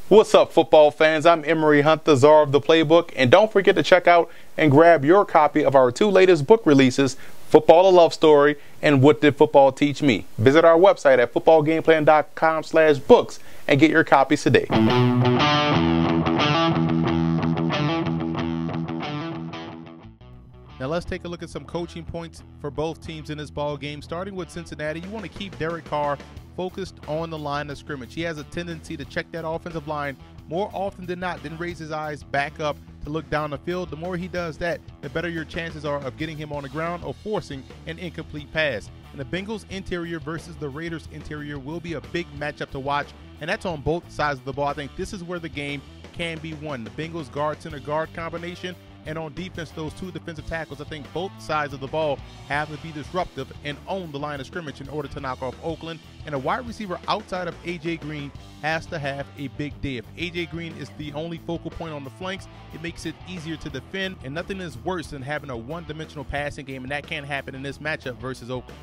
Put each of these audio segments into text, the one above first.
What's up, football fans? I'm Emery Hunt, the czar of the playbook, and don't forget to check out and grab your copy of our two latest book releases, Football: A Love Story and What Did Football Teach Me? Visit our website at footballgameplan.com/books and get your copies today. Now let's take a look at some coaching points for both teams in this ball game. Starting with Cincinnati, you want to keep Carr focused on the line of scrimmage. He has a tendency to check that offensive line more often than not, then raise his eyes back up to look down the field. The more he does that, the better your chances are of getting him on the ground or forcing an incomplete pass. And the Bengals interior versus the Raiders interior will be a big matchup to watch, and that's on both sides of the ball. I think this is where the game can be won. The Bengals guard center guard combination, and on defense, those two defensive tackles. I think both sides of the ball have to be disruptive and own the line of scrimmage in order to knock off Oakland. And a wide receiver outside of A.J. Green has to have a big day. If A.J. Green is the only focal point on the flanks, it makes it easier to defend, and nothing is worse than having a one-dimensional passing game, and that can't happen in this matchup versus Oakland.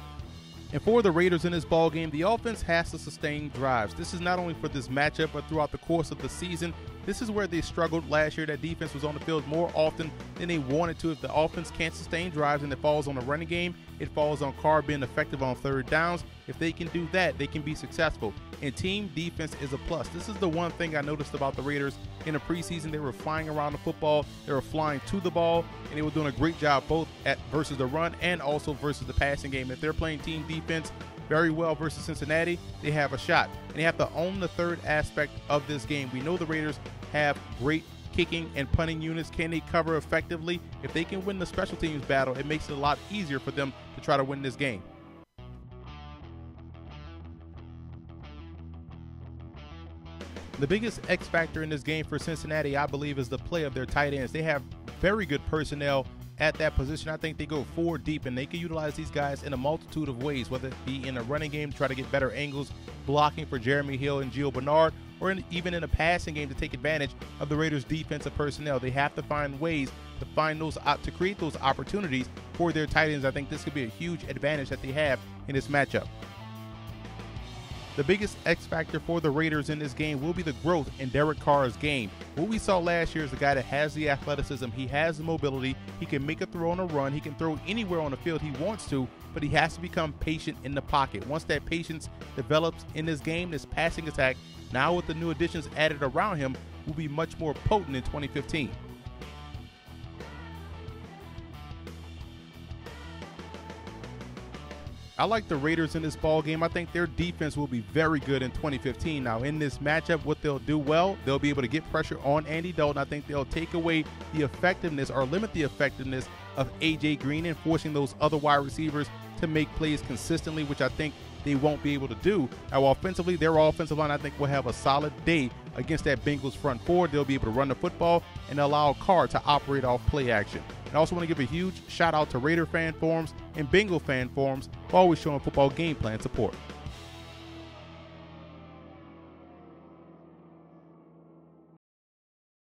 And for the Raiders in this ball game, the offense has to sustain drives. This is not only for this matchup, but throughout the course of the season. This is where they struggled last year. That defense was on the field more often than they wanted to. If the offense can't sustain drives and it falls on the running game, it falls on Carr being effective on third downs. If they can do that, they can be successful. And team defense is a plus. This is the one thing I noticed about the Raiders in the preseason. They were flying around the football, they were flying to the ball, and they were doing a great job both at versus the run and also versus the passing game. If they're playing team defense very well versus Cincinnati, they have a shot. And they have to own the third aspect of this game. We know the Raiders have great kicking and punting units. Can they cover effectively? If they can win the special teams battle, it makes it a lot easier for them to try to win this game. The biggest X factor in this game for Cincinnati, I believe, is the play of their tight ends. They have very good personnel at that position. I think they go 4 deep, and they can utilize these guys in a multitude of ways, whether it be in a running game to try to get better angles, blocking for Jeremy Hill and Gio Bernard, or even in a passing game to take advantage of the Raiders' defensive personnel. They have to find ways to find those to create those opportunities for their tight ends. I think this could be a huge advantage that they have in this matchup. The biggest X factor for the Raiders in this game will be the growth in Carr's game. What we saw last year is a guy that has the athleticism, he has the mobility, he can make a throw on a run, he can throw anywhere on the field he wants to, but he has to become patient in the pocket. Once that patience develops in this game, this passing attack, now with the new additions added around him, will be much more potent in 2015. I like the Raiders in this ball game. I think their defense will be very good in 2015. Now, in this matchup, what they'll do well, they'll be able to get pressure on Andy Dalton. I think they'll take away the effectiveness or limit the effectiveness of A.J. Green and forcing those other wide receivers to make plays consistently, which I think they won't be able to do. Now, offensively, their offensive line, I think, will have a solid day against that Bengals front four. They'll be able to run the football and allow Carr to operate off play action. And I also want to give a huge shout out to Raider fan forums and Bengal fan forums for always showing football game plan support.